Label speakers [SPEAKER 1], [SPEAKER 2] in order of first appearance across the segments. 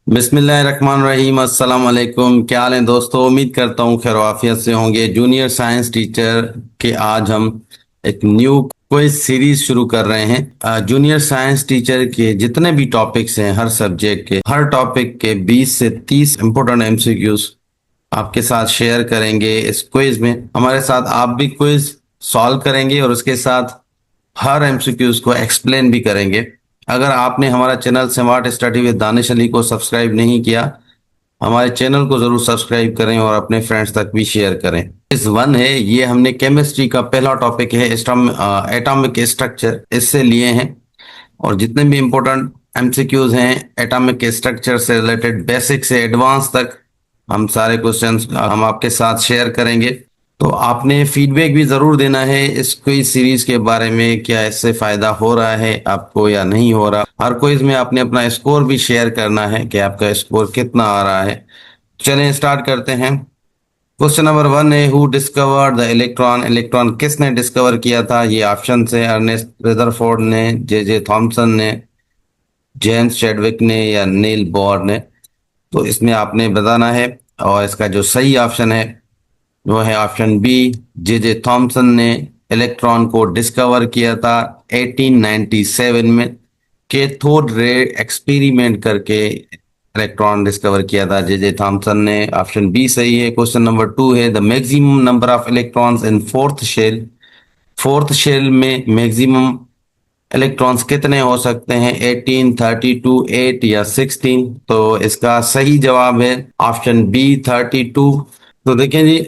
[SPEAKER 1] बिस्मिल्लाहिर्रहमानिर्रहीम। अस्सलाम वालेकुम। क्या हाल है दोस्तों? उम्मीद करता हूँ खैर आफियत से होंगे। जूनियर साइंस टीचर के आज हम एक न्यू क्विज सीरीज शुरू कर रहे हैं। जूनियर साइंस टीचर के जितने भी टॉपिक्स हैं, हर सब्जेक्ट के हर टॉपिक के 20 से 30 इम्पोर्टेंट एमसीक्यूज आपके साथ शेयर करेंगे। इस क्विज में हमारे साथ आप भी क्विज सॉल्व करेंगे और उसके साथ हर एमसीक्यूज को एक्सप्लेन भी करेंगे। अगर आपने हमारा channel smart study with Danish Ali को सब्सक्राइब नहीं किया, हमारे चैनल को जरूर सब्सक्राइब करें और अपने फ्रेंड्स तक भी शेयर करें। इस वन है, ये हमने केमिस्ट्री का पहला टॉपिक है, एटॉमिक स्ट्रक्चर, इससे लिए हैं। और जितने भी इम्पोर्टेंट एमसीक्यूज हैं एटॉमिक स्ट्रक्चर से रिलेटेड, बेसिक से एडवांस तक, हम सारे क्वेश्चंस हम आपके साथ शेयर करेंगे। तो आपने फीडबैक भी जरूर देना है इस क्विज सीरीज के बारे में, क्या इससे फायदा हो रहा है आपको या नहीं हो रहा। हर क्विज में आपने अपना स्कोर भी शेयर करना है कि आपका स्कोर कितना आ रहा है। चलें स्टार्ट करते हैं। क्वेश्चन नंबर 1 है, who discovered the electron? Electron किसने डिस्कवर किया था? ये ऑप्शन है, अर्नेस्ट रदरफोर्ड ने, जे थॉमसन ने, जेम्स चैडविक ने या नील बोर ने। तो इसमें आपने बताना है और इसका जो सही ऑप्शन है वो है ऑप्शन बी, जे थॉमसन ने इलेक्ट्रॉन को डिस्कवर किया था 1897 में। कैथोड रे एक्सपेरिमेंट करके इलेक्ट्रॉन डिस्कवर किया था जे थॉमसन ने। ऑप्शन बी सही है। क्वेश्चन नंबर 2 है, the maximum number of electrons in fourth shell? Fourth shell में मैक्सिमम इलेक्ट्रॉन्स कितने हो सकते हैं? 18, 32, 8 या 16? तो इसका सही जवाब है ऑप्शन बी, 32। तो देखें जी,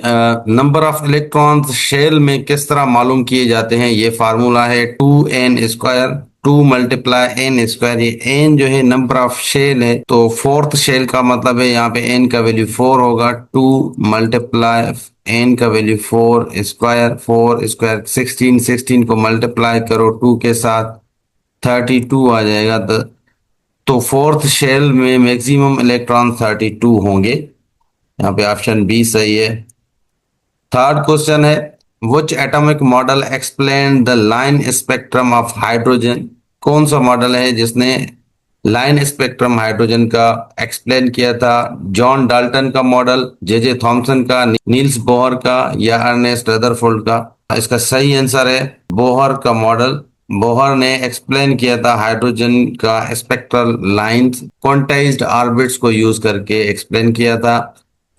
[SPEAKER 1] नंबर ऑफ इलेक्ट्रॉन्स शेल में किस तरह मालूम किए जाते हैं? ये फार्मूला है 2n², 2 मल्टीप्लाई एन स्क्वायर। ये एन जो है नंबर ऑफ शेल है, तो फोर्थ शेल का मतलब है यहाँ पे एन का वैल्यू 4 होगा। 2 मल्टीप्लाई एन का वैल्यू 4 स्क्वायर, 4 स्क्वायर 16, 16 को मल्टीप्लाई करो 2 के साथ 32 आ जाएगा। तो फोर्थ शेल में मैक्सिमम इलेक्ट्रॉन 32 होंगे। यहाँ पे ऑप्शन बी सही है। थर्ड क्वेश्चन है, which atomic model explain the line spectrum of hydrogen? कौन सा मॉडल है जिसने लाइन स्पेक्ट्रम हाइड्रोजन का एक्सप्लेन किया था? जॉन डाल्टन का मॉडल, जे थॉमसन का, नील्स बोहर का या अर्नेस्ट रदरफोर्ड का? इसका सही आंसर है बोहर का मॉडल। बोहर ने एक्सप्लेन किया था हाइड्रोजन का स्पेक्ट्रल लाइंस, क्वांटाइज्ड ऑर्बिट्स को यूज करके एक्सप्लेन किया था।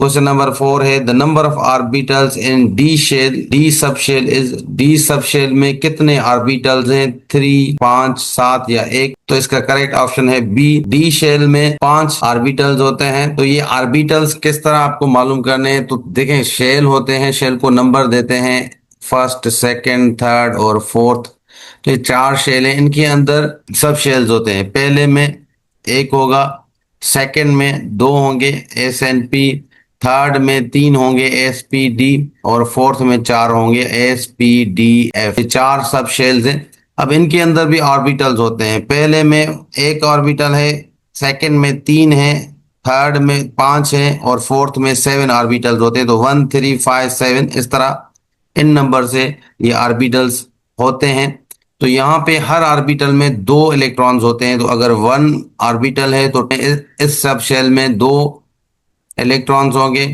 [SPEAKER 1] क्वेश्चन नंबर 4 है, the number of orbitals in D shell? D sub shell is, D sub shell में कितने ऑर्बिटल्स हैं? 3, 5, 7 या 1? तो इसका करेक्ट ऑप्शन है बी, डी शेल में 5 ऑर्बिटल्स होते हैं। तो ये ऑर्बिटल्स किस तरह आपको मालूम करने हैं? तो देखें, शेल होते हैं, शेल को नंबर देते हैं, फर्स्ट, सेकंड, थर्ड और फोर्थ। तो ये 4 शेल हैं, इनके अंदर सब शेल्स होते हैं। पहले में 1 होगा, सेकंड में 2 होंगे, एस एन पी, थर्ड में 3 होंगे, एस पी डी, और फोर्थ में 4 होंगे, एस पी डी एफ। 4 सब शेल्स हैं। अब इनके अंदर भी ऑर्बिटल्स होते हैं। पहले में 1 ऑर्बिटल है, सेकंड में 3 है, थर्ड में 5 है और फोर्थ में 7 ऑर्बिटल्स होते हैं। तो 1, 3, 5, 7 इस तरह इन नंबर से ये ऑर्बिटल्स होते हैं। तो यहाँ पे हर ऑर्बिटल में 2 इलेक्ट्रॉन्स होते हैं। तो अगर 1 ऑर्बिटल है तो इस सब शेल में 2 इलेक्ट्रॉन्स होंगे,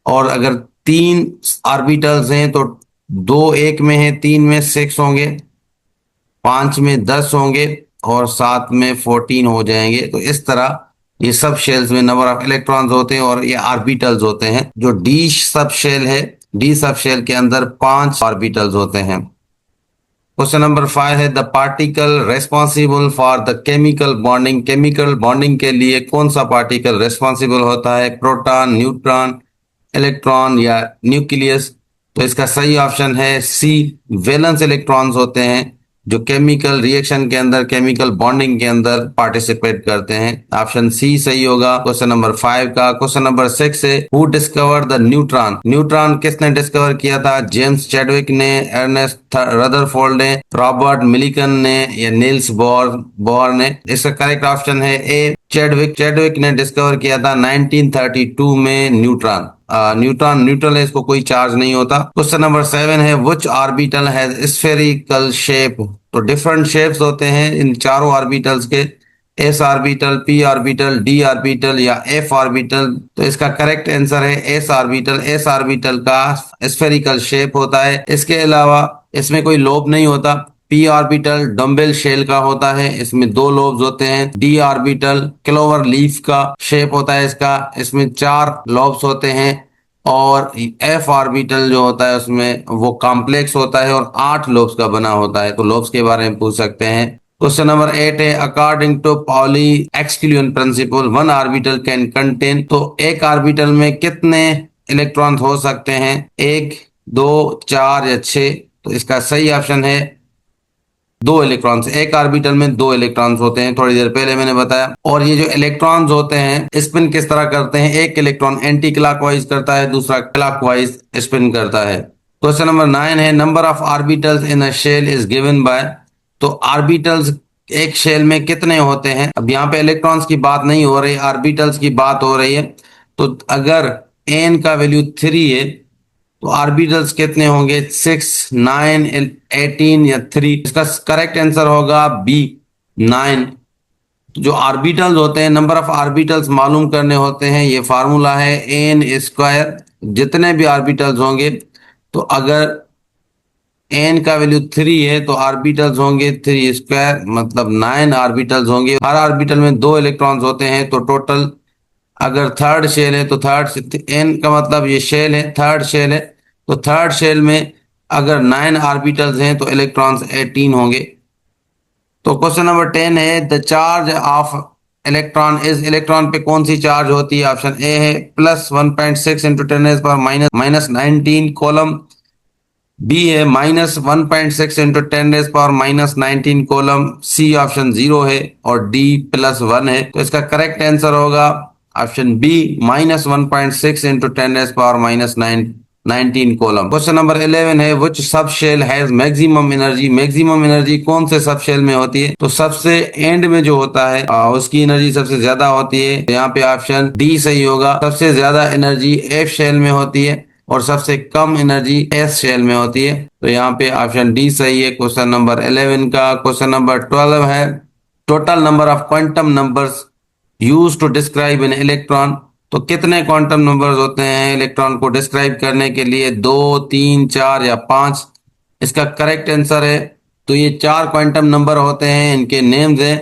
[SPEAKER 1] और अगर 3 ऑर्बिटल्स हैं तो 2 1 में है, 3 में 6 होंगे, 5 में 10 होंगे और 7 में 14 हो जाएंगे। तो इस तरह ये सब शेल्स में नंबर ऑफ इलेक्ट्रॉन्स होते हैं और ये ऑर्बिटल्स होते हैं। जो डी सब शेल है, डी सब शेल के अंदर 5 ऑर्बिटल्स होते हैं। क्वेश्चन नंबर 5 है, the particle responsible for the chemical bonding? Chemical bonding के लिए कौन सा पार्टिकल रेस्पॉन्सिबल होता है? प्रोटॉन, न्यूट्रॉन, इलेक्ट्रॉन या न्यूक्लियस? तो इसका सही ऑप्शन है सी, वैलेंस इलेक्ट्रॉन्स होते हैं जो केमिकल रिएक्शन के अंदर, केमिकल बॉन्डिंग के अंदर पार्टिसिपेट करते हैं। ऑप्शन सी सही होगा क्वेश्चन नंबर 5 का। क्वेश्चन नंबर 6 है, who discover the neutron? Neutron किसने डिस्कवर किया था? जेम्स चैडविक ने, अर्नेस्ट रदरफोर्ड ने, रॉबर्ट मिलिकन ने या नील्स बोहर ने? इसका करेक्ट ऑप्शन है ए, चैडविक। चैडविक ने डिस्कवर किया था 1932 में न्यूट्रॉन। न्यूट्रॉन न्यूट्रल है, इसको कोई चार्ज नहीं होता। क्वेश्चन नंबर 7 है, विच ऑर्बिटल हैज स्फेरिकल शेप? तो डिफरेंट शेप्स होते हैं इन चारों ऑर्बिटल्स के। S orbital, P orbital, D orbital या एफ ऑर्बिटल? तो इसका करेक्ट आंसर है एस ऑर्बिटल। एस ऑर्बिटल का स्फेरिकल शेप होता है। इसके अलावा इसमें कोई लोब नहीं होता। पी ऑर्बिटल डम्बेल शेल का होता है, इसमें दो लोब्स होते हैं। डी ऑर्बिटल क्लोवर लीफ का शेप होता है इसका, इसमें चार लोब्स होते हैं। और एफ ऑर्बिटल जो होता है उसमें वो कॉम्प्लेक्स होता है और 8 लोब्स का बना होता है। तो लोब्स के बारे में पूछ सकते हैं। क्वेश्चन नंबर 8 है, according to Pauli exclusion principle one orbital can contain. तो एक ऑर्बिटल में कितने इलेक्ट्रॉन हो सकते हैं? 1, 2, 4 या 6? तो इसका सही ऑप्शन है 2 इलेक्ट्रॉन्स। एक ऑर्बिटल में 2 इलेक्ट्रॉन्स होते हैं, थोड़ी देर पहले मैंने बताया। और ये जो इलेक्ट्रॉन्स होते हैं स्पिन किस तरह करते हैं? एक इलेक्ट्रॉन एंटी क्लॉकवाइज करता है, दूसरा क्लॉकवाइज स्पिन करता है। क्वेश्चन नंबर 9 है, number of orbitals in a shell is given by. तो ऑर्बिटल्स एक शेल में कितने होते हैं? अब यहाँ पे इलेक्ट्रॉन्स की बात नहीं हो रही, ऑर्बिटल्स की बात हो रही है। तो अगर एन का वैल्यू 3 है तो ऑर्बिटल्स कितने होंगे? 6, 9, 18 या 3? इसका करेक्ट आंसर होगा बी, 9। जो ऑर्बिटल्स होते हैं, नंबर ऑफ ऑर्बिटल्स मालूम करने होते हैं। ये फार्मूला है एन स्क्वायर। जितने भी ऑर्बिटल्स होंगे, तो अगर एन का वैल्यू 3 है तो ऑर्बिटल्स होंगे 3 स्क्वायर, मतलब 9 ऑर्बिटल्स होंगे। हर ऑर्बिटल में 2 इलेक्ट्रॉन्स होते हैं। तो टोटल अगर थर्ड शेल है तो थर्ड, एन का मतलब ये शेल है, थर्ड शेल है। तो थर्ड शेल में अगर 9 ऑर्बिटल्स हैं तो इलेक्ट्रॉन्स 18 होंगे। तो क्वेश्चन नंबर 10 है, the charge of electron is. Electron पे कौन सी चार्ज होती है? ऑप्शन ए है plus 1.6 into 10 minus 19 coulomb. B है -1.6 into 10 minus 19 coulomb. C option 0 है और डी +1 है। तो इसका करेक्ट आंसर होगा option B, -1.6 into 10 minus 19 coulomb. Question number 11 है, which subshell has maximum energy. Maximum energy कौन से सब शेल में होती है? तो सबसे एंड में जो होता है उसकी एनर्जी सबसे ज्यादा होती है। यहाँ पे ऑप्शन डी सही होगा। सबसे ज्यादा एनर्जी एफ शेल में होती है और सबसे कम एनर्जी एस शेल में होती है। तो यहाँ पे ऑप्शन डी सही है क्वेश्चन नंबर 11 का। क्वेश्चन नंबर 12 है, total number of quantum numbers use to describe an electron. तो कितने क्वांटम नंबर्स होते हैं इलेक्ट्रॉन को डिस्क्राइब करने के लिए? 2, 3, 4 या 5? इसका करेक्ट आंसर है, तो ये 4 क्वांटम नंबर होते हैं, इनके नेम्स हैं।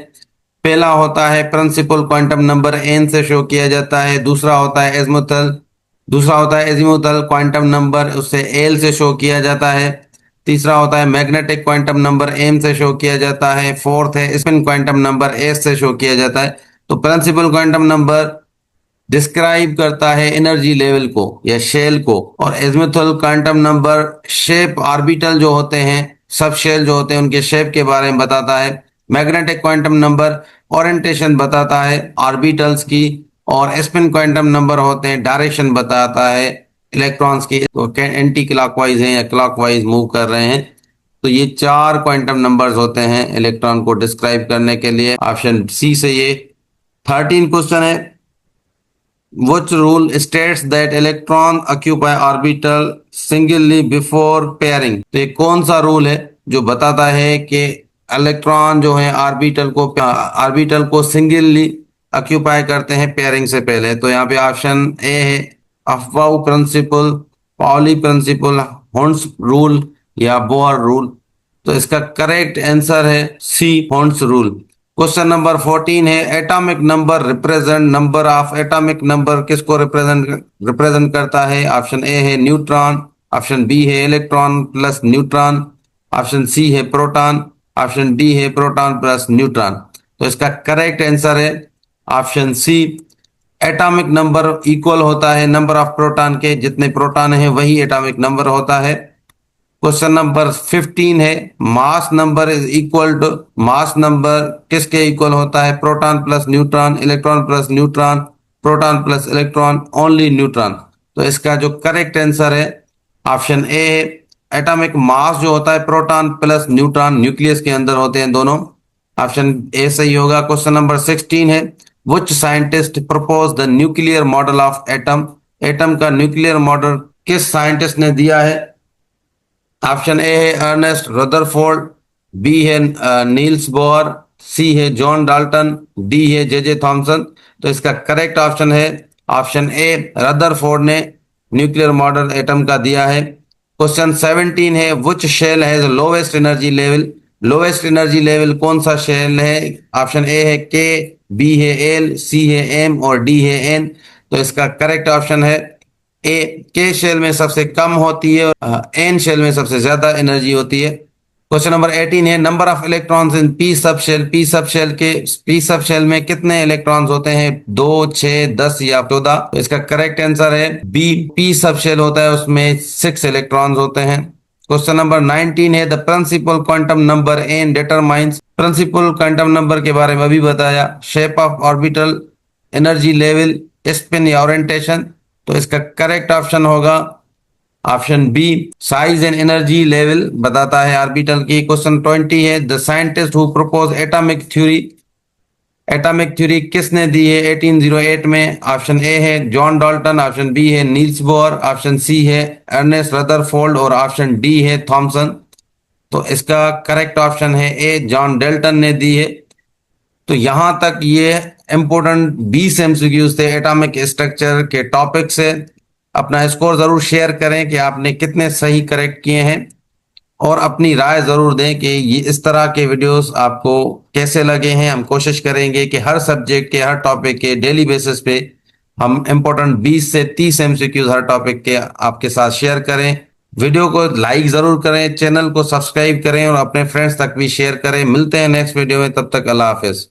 [SPEAKER 1] पहला होता है प्रिंसिपल क्वांटम नंबर, एन से शो किया जाता है। दूसरा होता है एजीमुथल क्वांटम नंबर, उससे एल से शो किया जाता है। तीसरा होता है मैग्नेटिक क्वांटम नंबर, एम से शो किया जाता है। फोर्थ है स्पिन क्वांटम नंबर, एस से शो किया जाता है। तो प्रिंसिपल क्वांटम नंबर डिस्क्राइब करता है एनर्जी लेवल को या शेल को, और azimuthal quantum number shape, orbital जो होते हैं, सब शेल जो होते हैं उनके शेप के बारे में बताता है। मैग्नेटिक क्वांटम नंबर ओरिएंटेशन बताता है ऑर्बिटल्स की, और स्पिन क्वांटम नंबर होते हैं डायरेक्शन बताता है इलेक्ट्रॉन्स की, तो एंटी क्लॉकवाइज हैं या क्लॉकवाइज मूव कर रहे हैं। तो ये 4 क्वांटम नंबर्स होते हैं इलेक्ट्रॉन को डिस्क्राइब करने के लिए। ऑप्शन सी से ये 13 क्वेश्चन है, which rule states that electron occupy orbital singly before pairing। तो ये कौन सा रूल है जो बताता है कि इलेक्ट्रॉन जो है ऑर्बिटल को सिंगली ऑक्यूपाई करते हैं पेयरिंग से पहले? तो यहाँ पे ऑप्शन ए है अफबाउ प्रिंसिपल, पाउली प्रिंसिपल, हॉर्न्स रूल या बोहर रूल। तो इसका करेक्ट आंसर है सी, हॉर्न्स रूल। क्वेश्चन नंबर 14 है, atomic number represent. Number of atomic number किसको रिप्रेजेंट करता है? ऑप्शन ए है न्यूट्रॉन, ऑप्शन बी है electron plus neutron, option C है प्रोटॉन, ऑप्शन डी है प्रोटॉन प्लस न्यूट्रॉन। तो इसका करेक्ट आंसर है option C, atomic number equal होता है नंबर ऑफ प्रोटॉन के, जितने प्रोटॉन है वही एटॉमिक नंबर होता है। क्वेश्चन नंबर 15 है, mass number is equal to. Mass number किसके इक्वल होता है? Proton plus neutron, electron plus neutron, proton plus electron, only neutron. तो इसका जो करेक्ट आंसर है ऑप्शन ए है, एटॉमिक मास जो होता है प्रोटॉन प्लस न्यूट्रॉन, न्यूक्लियस के अंदर होते हैं दोनों। ऑप्शन ए सही होगा। क्वेश्चन नंबर 16 है, which scientist propose the nuclear model of atom. Atom का न्यूक्लियर मॉडल किस साइंटिस्ट ने दिया है? ऑप्शन ए है अर्नेस्ट रदरफोर्ड, बी है नील्स बोहर, सी है जॉन डाल्टन, डी है जे थॉमसन। तो इसका करेक्ट ऑप्शन है ऑप्शन ए, रदरफोर्ड ने न्यूक्लियर मॉडल एटम का दिया है। क्वेश्चन 17 है, विच shell has lowest energy level. Lowest energy level कौन सा शेल है? ऑप्शन ए है के, बी है एल, सी है एम और डी है एन। तो इसका करेक्ट ऑप्शन है ए, के शेल में सबसे कम होती है और एन शेल में सबसे ज्यादा एनर्जी होती है। क्वेश्चन नंबर 18 है, number of electrons in P sub shell. P sub shell में कितने इलेक्ट्रॉन्स होते हैं? 2, 6, 10 या 14। तो इसका करेक्ट आंसर है बी, पी सब शेल होता है उसमें 6 इलेक्ट्रॉन्स होते हैं। क्वेश्चन नंबर 19 है, the principal quantum number N determines. Principal quantum number के बारे में अभी बताया। Shape of orbital, energy level, spin या ओरिएंटेशन। तो इसका करेक्ट ऑप्शन होगा option B, size and energy level बताता है ऑर्बिटल की। क्वेश्चन 20 है, the scientist who propose atomic theory. Atomic theory किसने दी है 1808 में? ऑप्शन ए है जॉन डाल्टन, ऑप्शन बी है नील्स बोर, ऑप्शन सी है अर्नेस्ट रदरफोर्ड और ऑप्शन डी है थॉमसन। तो इसका करेक्ट ऑप्शन है ए, जॉन डाल्टन ने दी है। तो यहां तक ये इंपोर्टेंट 20 एमसीक्यूज थे एटॉमिक स्ट्रक्चर के टॉपिक से। अपना स्कोर जरूर शेयर करें कि आपने कितने सही करेक्ट किए हैं और अपनी राय जरूर दें कि ये इस तरह के वीडियोस आपको कैसे लगे हैं। हम कोशिश करेंगे कि हर सब्जेक्ट के, हर टॉपिक के डेली बेसिस पे हम इंपोर्टेंट 20 से 30 एमसीक्यूज हर टॉपिक के आपके साथ शेयर करें। वीडियो को लाइक जरूर करें, चैनल को सब्सक्राइब करें और अपने फ्रेंड्स तक भी शेयर करें। मिलते हैं नेक्स्ट वीडियो में, तब तक अल्लाह हाफिज।